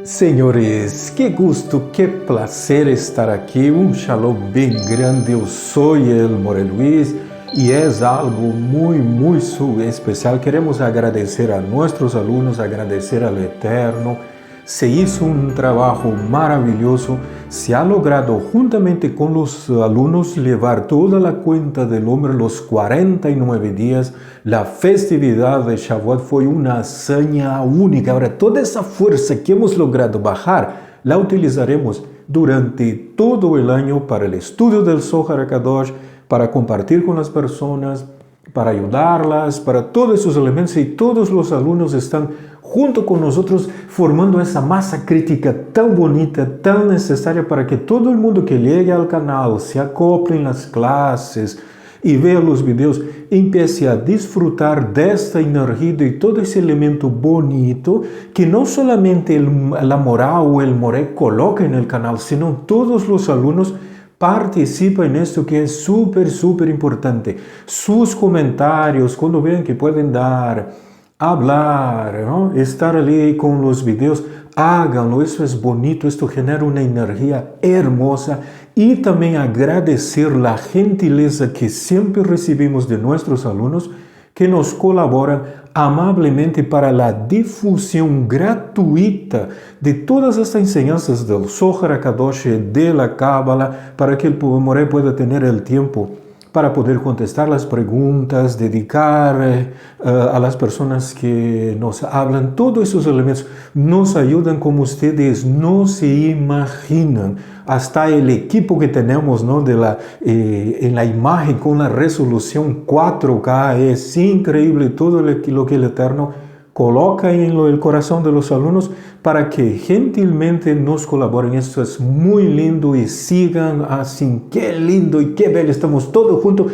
Senhores, que gusto, que placer estar aqui. Um shalom bem grande. Eu sou el More Luis e é algo muito especial. Queremos agradecer a nossos alunos, agradecer ao Eterno. Se hizo um trabalho maravilhoso. Se ha logrado, juntamente com os alunos, levar toda a conta do homem los 49 dias. A festividade de Shavuot foi uma hazaña única. Agora, toda essa força que hemos logrado bajar, la utilizaremos durante todo o ano para o estudo do Zohar HaKadosh, para compartilhar com as pessoas, para ayudarlas, para todos esos elementos, y todos los alumnos están junto con nosotros formando esa masa crítica tan bonita, tan necesaria para que todo el mundo que llegue al canal se acople en las clases y vea los videos, empiece a disfrutar de esta energía y todo ese elemento bonito que no solamente la moral o el More coloca en el canal, sino todos los alumnos participa en esto que es súper importante. Sus comentarios, cuando vean que pueden hablar, ¿no? Estar allí con los videos, háganlo, eso es bonito, esto genera una energía hermosa y también agradecer la gentileza que siempre recibimos de nuestros alumnos que nos colaboran amablemente para la difusión gratuita de todas estas enseñanzas del Zohar HaKadosh, de la Cábala, para que el More pueda tener el tiempo para poder contestar las preguntas, dedicar a las personas que nos hablan. Todos esos elementos nos ayudan como ustedes no se imaginan. Hasta el equipo que tenemos, ¿no? En la imagen con la resolución 4K es increíble todo lo que el Eterno coloca en el corazón de los alumnos para que gentilmente nos colaboren. Esto es muy lindo y sigan así. Qué lindo y qué bello. Estamos todos juntos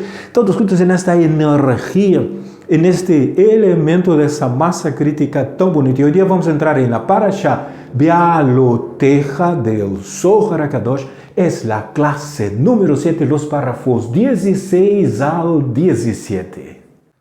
en esta energía, en este elemento de esa masa crítica tan bonita. Y hoy día vamos a entrar en la Parashá Bealoteja del Zohar HaKadosh. Es la clase número 7, los párrafos 16 al 17.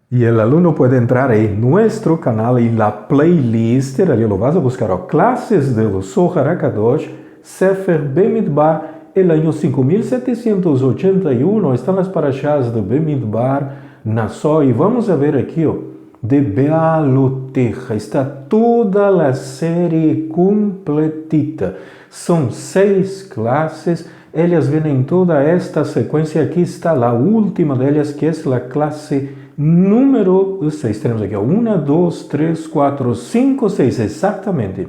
Y el alumno puede entrar en nuestro canal, en la playlist, allí lo vas a buscar, clases del Zohar HaKadosh, Sefer Bemidbar, el año 5781, están las parashas de Bemidbar, Nassó, y vamos a ver aquí, de Bealoteja, está toda la serie completita, son 6 clases, ellas vienen en toda esta secuencia, aquí está la última de ellas, que es la clase número 6, tenemos aquí 1, 2, 3, 4, 5, 6, exactamente.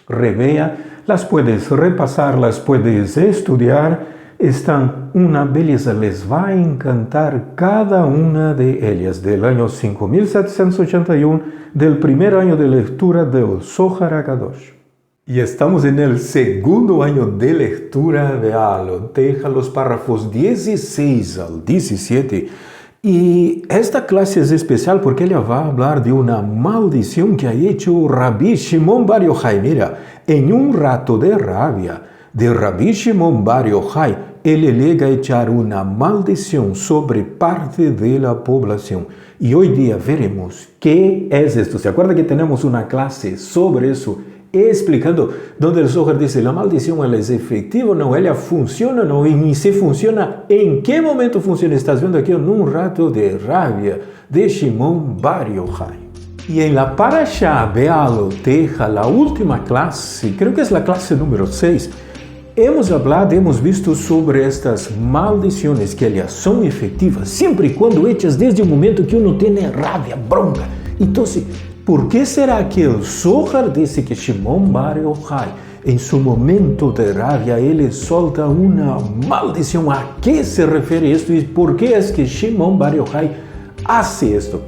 Revea, las puedes repasar, las puedes estudiar, están una belleza, les va a encantar cada una de ellas, del año 5781, del primer año de lectura del Zohar HaKadosh. Y estamos en el segundo año de lectura de Bealoteja, los párrafos 16 al 17. Y esta clase es especial porque ella va a hablar de una maldición que ha hecho Rabbi Shimon Bar Yochai. Mira, en un rato de rabia de Rabbi Shimon Bar Yochai, él llega a echar una maldición sobre parte de la población. Y hoy día veremos qué es esto. ¿Se acuerda que tenemos una clase sobre eso? Explicando, donde el Zohar dice, la maldición ¿ella es efectiva o no? ¿Ella funciona o no? Y si funciona, ¿en qué momento funciona? Estás viendo aquí en un rato de rabia de Shimon Bar Yochai. Y en la Parashá Bealoteja, la última clase, creo que es la clase número 6, hemos visto sobre estas maldiciones que ellas son efectivas siempre y cuando hechas desde el momento que uno tiene rabia, bronca. Entonces, ¿por qué será que el Zohar dice que Shimon Bar Yochai, en su momento de rabia, él solta una maldición? ¿A qué se refiere esto? ¿Y por qué es que Shimon Bar Yochai hace esto?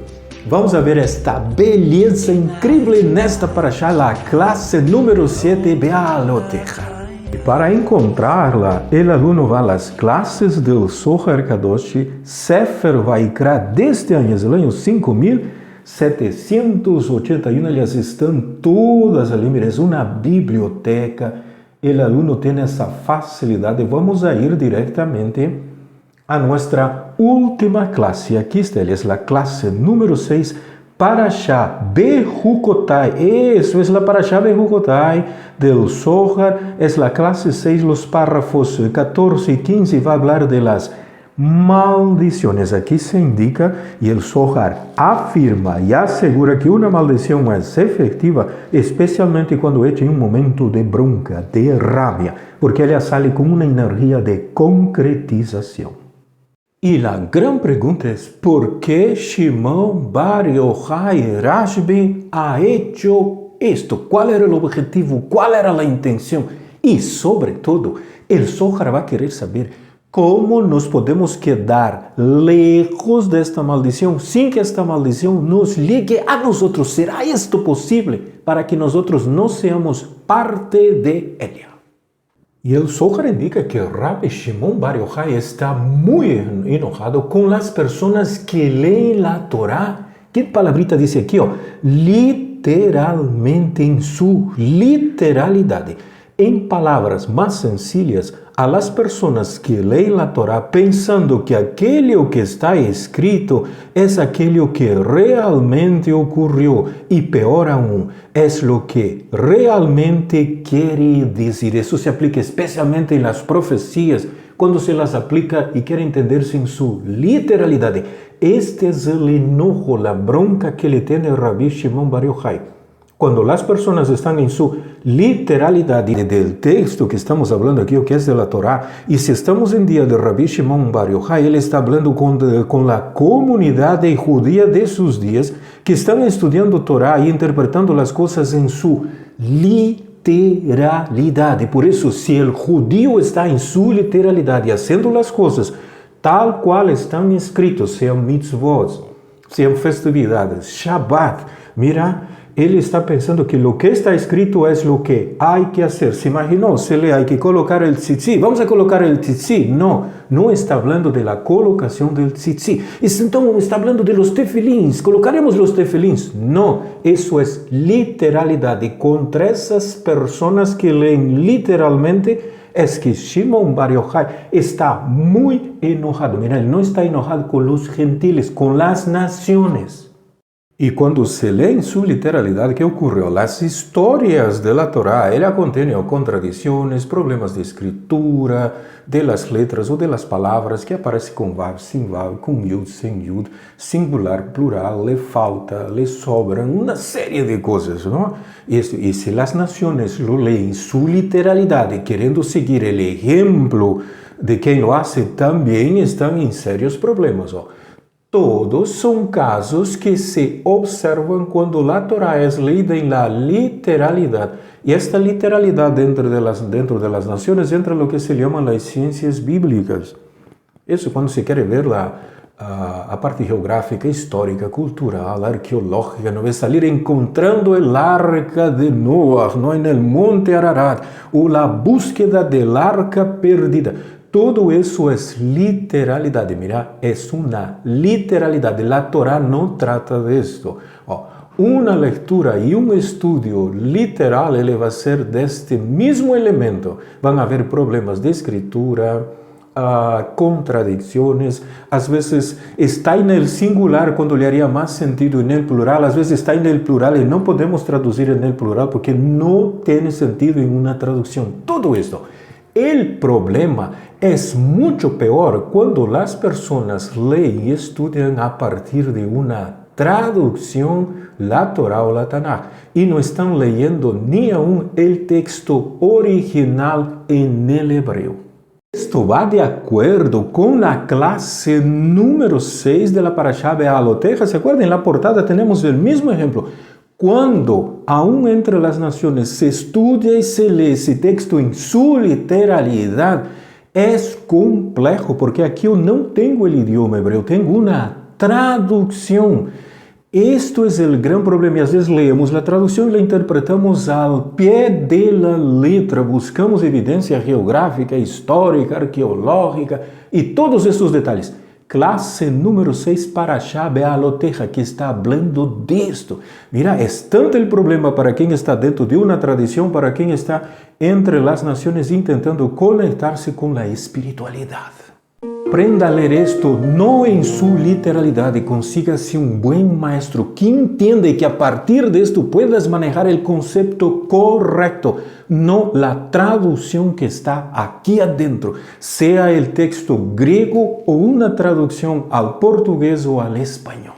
Vamos a ver esta belleza increíble en esta parashá, la clase número 7, Bealoteja. Y para encontrarla, el alumno va a las clases del Zohar HaKadosh, Sefer Vaikra, de este año, es el año 5781, ellas están todas allí, mira, es una biblioteca, el alumno tiene esa facilidad y vamos a ir directamente a nuestra última clase. Aquí está, es la clase número 6, Parashá Bejucotai, eso es la Parashá Bejucotai del Zohar, es la clase 6, los párrafos 14 y 15, va a hablar de las maldiciones. Aquí se indica y el Zohar afirma y asegura que una maldición es efectiva, especialmente cuando hecha en un momento de bronca, de rabia, porque ella sale con una energía de concretización. Y la gran pregunta es, ¿por qué Shimon Bar Yochai Rashbi ha hecho esto? ¿Cuál era el objetivo? ¿Cuál era la intención? Y sobre todo, el Zohar va a querer saber cómo nos podemos quedar lejos de esta maldición sin que esta maldición nos llegue a nosotros. ¿Será esto posible para que nosotros no seamos parte de ella? Y el Zohar indica que Rabbi Shimon Bar Yochai está muy enojado con las personas que leen la Torá. ¿Qué palabrita dice aquí? Literalmente, en su literalidad. En palabras más sencillas, a las personas que leen la Torá pensando que aquello que está escrito es aquello que realmente ocurrió y peor aún, es lo que realmente quiere decir. Eso se aplica especialmente en las profecías, cuando se las aplica y quiere entenderse en su literalidad. Este es el enojo, la bronca que le tiene Rabbi Shimon Bar Yochai. Cuando las personas están en su literalidad del texto que estamos hablando aquí, que es de la Torá, y si estamos en día de Rabbi Shimon Bar Yochai, él está hablando con la comunidad judía de sus días, que están estudiando Torá y interpretando las cosas en su literalidad. Y por eso, si el judío está en su literalidad y haciendo las cosas tal cual están escritos, sean mitzvot, sean festividades, Shabbat, mira, él está pensando que lo que está escrito es lo que hay que hacer. ¿Se imaginó? Se le hay que colocar el tzitzit. Vamos a colocar el tzitzit. No, no está hablando de la colocación del tzitzit. Entonces está hablando de los tefilins. ¿Colocaremos los tefilins? No, eso es literalidad. Y contra esas personas que leen literalmente, es que Shimon Bar Yochai está muy enojado. Mira, él no está enojado con los gentiles, con las naciones. Y cuando se lee en su literalidad, ¿qué ocurrió? Las historias de la Torá, ella contiene contradicciones, problemas de escritura, de las letras o de las palabras que aparecen con vav, sin vav, con yud, sin yud, singular, plural, le falta, le sobran, una serie de cosas, ¿no? Y si las naciones lo leen en su literalidad y queriendo seguir el ejemplo de quien lo hace, también están en serios problemas, ¿no? Todos son casos que se observan cuando la Torá es leída en la literalidad. Y esta literalidad dentro de las naciones entra lo que se llaman las ciencias bíblicas. Eso cuando se quiere ver a parte geográfica, histórica, cultural, arqueológica, no es salir encontrando el arca de Noé, ¿no? En el monte Ararat, o la búsqueda del arca perdida. Todo eso es literalidad. Mira, es una literalidad. La Torá no trata de esto. Una lectura y un estudio literal, él va a ser de este mismo elemento. Van a haber problemas de escritura, contradicciones. A veces está en el singular cuando le haría más sentido en el plural. A veces está en el plural y no podemos traducir en el plural porque no tiene sentido en una traducción. Todo esto. El problema es mucho peor cuando las personas leen y estudian a partir de una traducción, la Torá o la Tanaj, y no están leyendo ni aún el texto original en el hebreo. Esto va de acuerdo con la clase número 6 de la Parashá Be'aloteja. ¿Se acuerdan? En la portada tenemos el mismo ejemplo. Cuando aún entre las naciones se estudia y se lee ese texto en su literalidad, es complejo, porque aquí yo no tengo el idioma hebreo, tengo una traducción. Esto es el gran problema, y a veces leemos la traducción y la interpretamos al pie de la letra, buscamos evidencia geográfica, histórica, arqueológica y todos estos detalles. Clase número 6, Parashá Be'aloteja, que está hablando de esto. Mira, es tanto el problema para quien está dentro de una tradición, para quien está entre las naciones intentando conectarse con la espiritualidad. aprenda a ler esto no en su literalidad y consígase un buen maestro que entiende que a partir de esto puedas manejar el concepto correcto, no la traducción que está aquí adentro, sea el texto griego o una traducción al portugués o al español.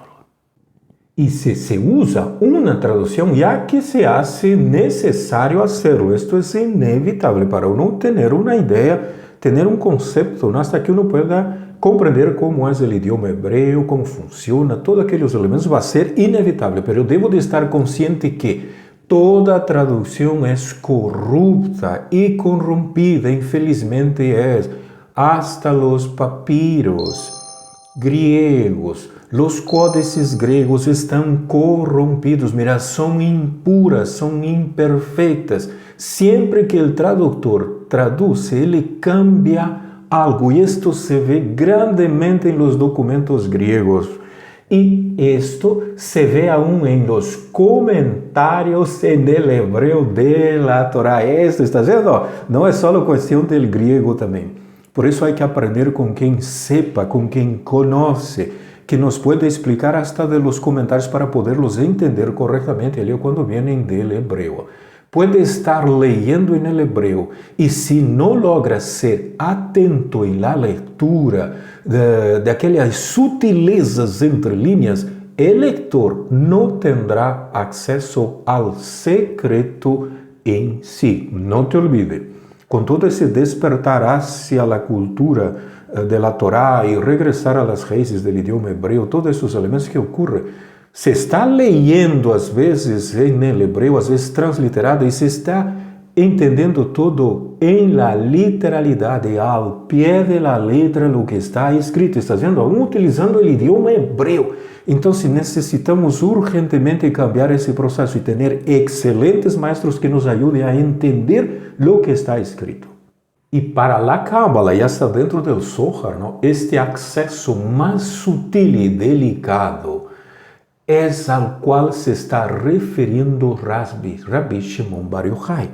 Y si se usa una traducción, ya que se hace necesario hacerlo, esto es inevitable para uno tener una idea, tener un concepto, ¿no? Hasta que uno pueda comprender cómo es el idioma hebreo, cómo funciona, todos aquellos elementos va a ser inevitable, pero debo de estar consciente que toda traducción es corrupta y corrompida, infelizmente es, hasta los papiros griegos, los códices griegos están corrompidos, mira, son impuras, son imperfectas. Siempre que el traductor traduce, él cambia algo y esto se ve grandemente en los documentos griegos. Y esto se ve aún en los comentarios en el hebreo de la Torá. Esto está haciendo, no es solo cuestión del griego también. Por eso hay que aprender con quien sepa, con quien conoce, que nos puede explicar hasta de los comentarios para poderlos entender correctamente cuando vienen del hebreo. Puede estar leyendo en el hebreo y si no logra ser atento en la lectura de aquellas sutilezas entre líneas, el lector no tendrá acceso al secreto en sí. No te olvides. Con todo ese despertar hacia la cultura de la Torá y regresar a las raíces del idioma hebreo, todos esos elementos que ocurren, se está leyendo a veces en el hebreo, a veces transliterado, y se está entendiendo todo en la literalidad, al pie de la letra lo que está escrito. Está viendo, aún utilizando el idioma hebreo. Entonces necesitamos urgentemente cambiar ese proceso y tener excelentes maestros que nos ayuden a entender lo que está escrito. Y para la Cábala, y hasta dentro del Zohar, ¿no? Este acceso más sutil y delicado es al cual se está refiriendo Rabbi Shimon Bar Yochai.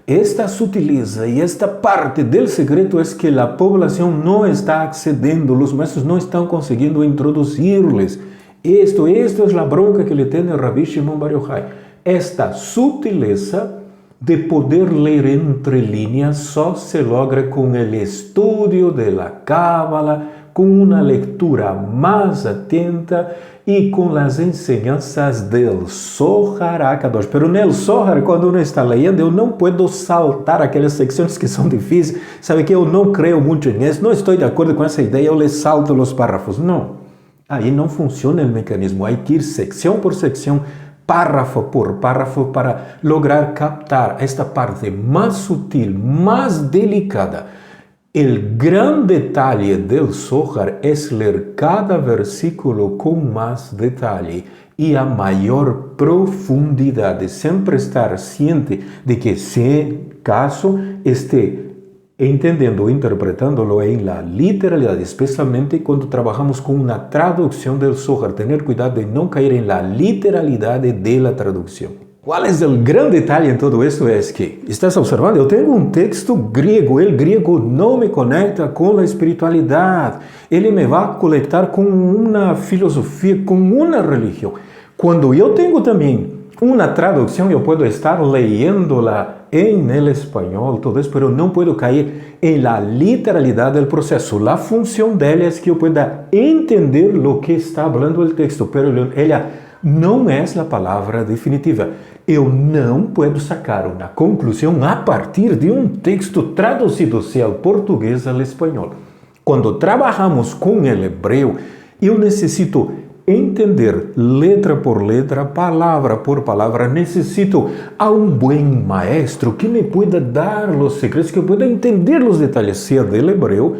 Esta sutileza y esta parte del secreto es que la población no está accediendo, los maestros no están consiguiendo introducirles. Esto es la bronca que le tiene Rabbi Shimon Bar Yochai. Esta sutileza de poder leer entre líneas solo se logra con el estudio de la Cábala, con una lectura más atenta y con las enseñanzas del Zohar HaKadosh. Pero en el Zohar, cuando uno está leyendo, yo no puedo saltar aquellas secciones que son difíciles. Sabe que yo no creo mucho en eso, no estoy de acuerdo con esa idea, yo le salto los párrafos. No, ahí no funciona el mecanismo, hay que ir sección por sección, párrafo por párrafo para lograr captar esta parte más sutil, más delicada. El gran detalle del Zohar es leer cada versículo con más detalle y a mayor profundidad, de siempre estar ciente de que si caso esté entendiendo, interpretándolo en la literalidad, especialmente cuando trabajamos con una traducción del Zohar, tener cuidado de no caer en la literalidad de la traducción. ¿Cuál es el gran detalle en todo esto? Es que, estás observando, yo tengo un texto griego, el griego no me conecta con la espiritualidad, él me va a conectar con una filosofía, con una religión. Cuando yo tengo también una traducción, yo puedo estar leyéndola en el español, todo eso, pero no puedo caer en la literalidad del proceso. La función de ella es que yo pueda entender lo que está hablando el texto, pero ella não é a palavra definitiva. Eu não posso sacar uma conclusão a partir de um texto traduzido ao português ao espanhol. Quando trabalhamos com o hebreu, eu necessito entender letra por letra, palavra por palavra. Necessito a um bom maestro que me pueda dar os segredos, que eu pueda entender os detalhes, seja do hebreu,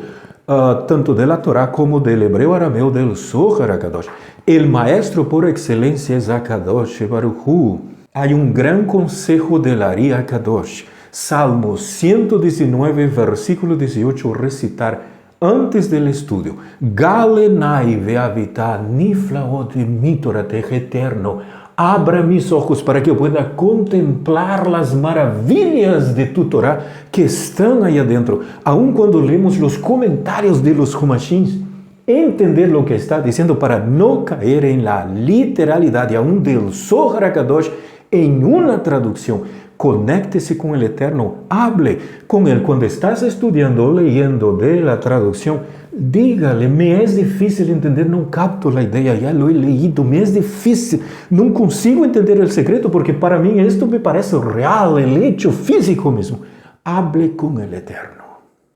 tanto de la Torá como del hebreo arameo del Zohar HaKadosh. El maestro por excelencia es HaKadosh Baruch Hu. Hay un gran consejo del Ari HaKadosh. Salmo 119, versículo 18, recitar antes del estudio. Galenai ve'avita niflaot mitorate eterno. Abra mis ojos para que eu pueda contemplar as maravilhas de tu Torá que estão aí adentro. Aun quando lemos os comentários de los Humashins, entender o que está dizendo para não cair em la literalidade aún del Zohar HaKadosh em uma tradução. Conecte-se com o Eterno, hable com Ele. Quando estás estudando ou leyendo de la tradução, dígale, me é difícil entender, não capto a ideia, já lo he leído, me é difícil, não consigo entender o secreto, porque para mim isto me parece real, el hecho físico mesmo. Hable com o Eterno.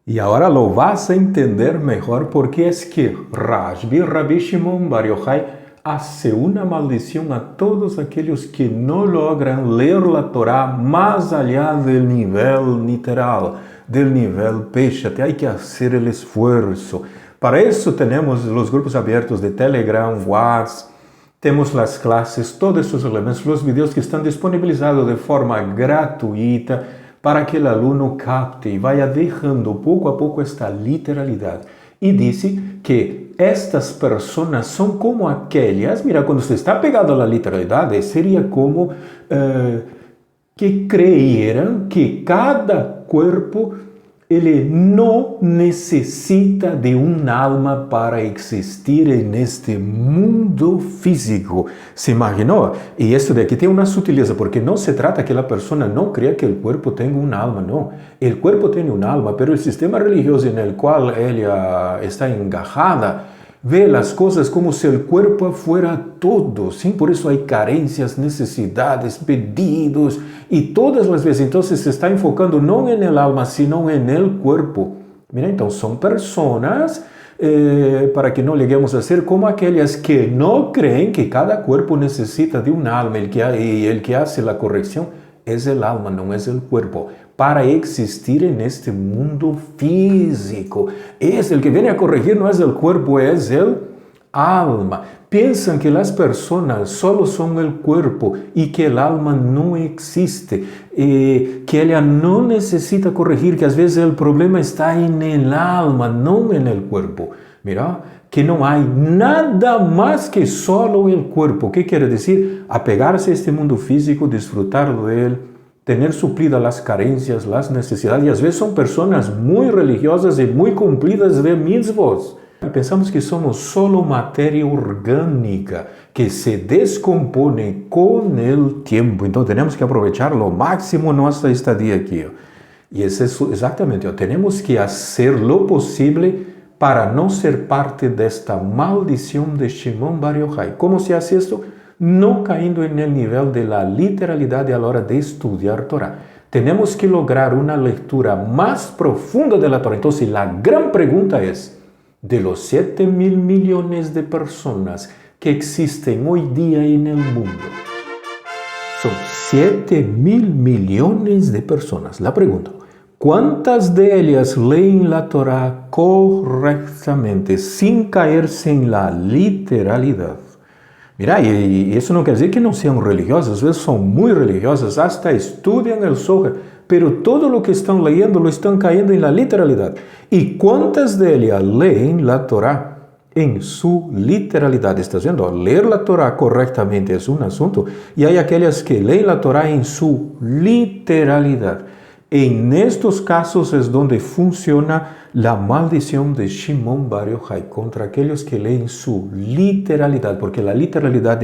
E agora lo vas a entender melhor porque é que Rabbi Shimon Bar Yochai hace una maldición a todos aquellos que no logran leer la Torá más allá del nivel literal, del nivel Peshat. Hay que hacer el esfuerzo. Para eso tenemos los grupos abiertos de Telegram, WhatsApp, temos las clases, todos esos elementos, los videos que están disponibilizados de forma gratuita para que el alumno capte y vaya dejando poco a poco esta literalidad. E disse que estas pessoas são como aquelas, mira, quando você está pegado à literalidade, seria como que creyeran que cada corpo ele não necessita de alma para existir neste mundo físico. ¿Se imaginou? E isso daqui tem uma sutileza, porque não se trata que a pessoa não crea que o corpo tem alma, não. O corpo tem alma, mas o sistema religioso no qual ela está engajada vê as coisas como se o corpo fuera todo, sim? Por isso há carências, necessidades, pedidos, e todas as vezes, então, se está enfocando não no alma, sino no corpo. Mira, então, são pessoas, para que não lleguemos a ser como aquelas que não creem que cada corpo necessita de alma, e el que hace a correção é o alma, não é o corpo, para existir neste mundo físico. O que vem a corrigir não é o corpo, é o alma. Pensam que as pessoas só são o corpo e que o alma não existe, que ela não necessita corrigir, que às vezes o problema está no alma, não no corpo. Mira, que não há nada mais que só o corpo. O que quer dizer? Apegar-se a este mundo físico, disfrutar dele, ter supridas as carências, as necessidades. E às vezes são pessoas muito religiosas e muito cumpridas de mitzvot. Pensamos que somos só matéria orgânica que se descompõe com o tempo. Então temos que aproveitar ao máximo nossa estadia aqui. E isso é exatamente, temos que fazer o possível para não ser parte desta maldição de Shimon Bar Yochai. Como se faz isto? Não caindo no nível da literalidade à hora de estudar Torá. Temos que lograr uma leitura mais profunda da Torá. Então, a grande pergunta é, de los 7 mil millones de pessoas que existem hoje dia no mundo, são 7 mil millones de pessoas. A pergunta, ¿cuántas de ellas leen la Torá correctamente, sin caerse en la literalidad? Mira, e isso não quer dizer que não sejam religiosas, às vezes são muito religiosas, hasta estudiam o Zohar, pero todo o que estão leyendo lo estão caindo em la literalidade. E quantas de ellas leen la Torá em sua literalidade? ¿Estás vendo? Ler la Torá correctamente é um assunto, e há aquelas que leem la Torá em sua literalidade. En estos casos es donde funciona la maldición de Shimon Bar Yochai contra aquellos que leen su literalidad, porque la literalidad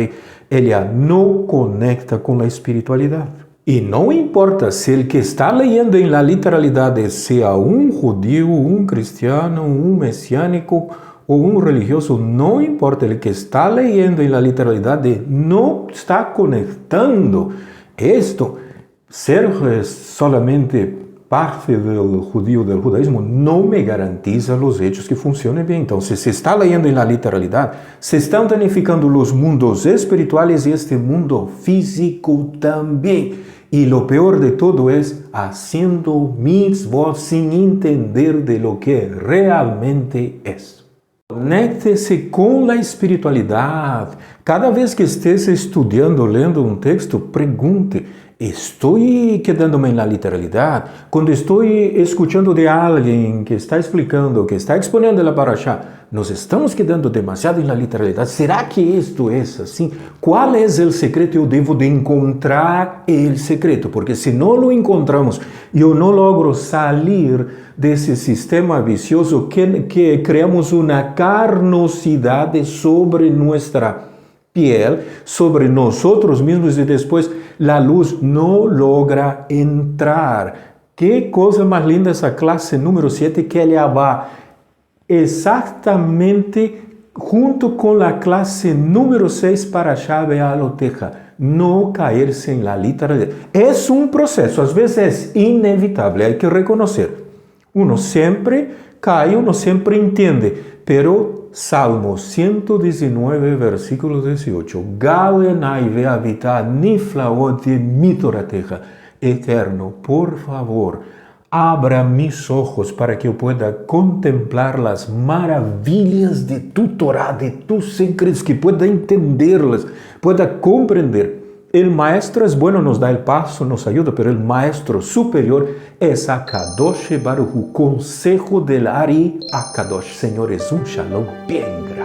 ella no conecta con la espiritualidad. Y no importa si el que está leyendo en la literalidad sea un judío, un cristiano, un mesiánico o un religioso, no importa, el que está leyendo en la literalidad no está conectando esto. Ser solamente parte del judío, del judaísmo, no me garantiza los hechos que funcionen bien. Entonces, se está leyendo en la literalidad, se están tonificando los mundos espirituales y este mundo físico también. Y lo peor de todo es haciendo mitzvot sin entender de lo que realmente es. Conéctese com a espiritualidade. Cada vez que estés estudando, lendo um texto, pergunte, estou quedando-me na literalidade? Quando estou escutando de alguém que está explicando, que está exponendo a parashá, nos estamos quedando demasiado en la literalidad. ¿Será que esto es así? ¿Cuál es el secreto? Yo debo de encontrar el secreto, porque si no lo encontramos, yo no logro salir de ese sistema vicioso que creamos una carnosidad sobre nuestra piel, sobre nosotros mismos, y después la luz no logra entrar. Qué cosa más linda esa clase número 7, que ella va exactamente junto con la clase número 6 para Bealoteja. No caerse en la literalidad. Es un proceso, a veces es inevitable, hay que reconocer. Uno siempre cae, uno siempre entiende, pero Salmo 119, versículo 18. Galenai ve habitar niflaote mitorateja. Eterno, por favor, abra mis ojos para que yo pueda contemplar las maravillas de tu Torah, de tus secretos, que pueda entenderlas, pueda comprender. El maestro es bueno, nos da el paso, nos ayuda, pero el maestro superior es Akadosh Baruch Hu, consejo del Ari Akadosh. Señor, es un shalom bien grande.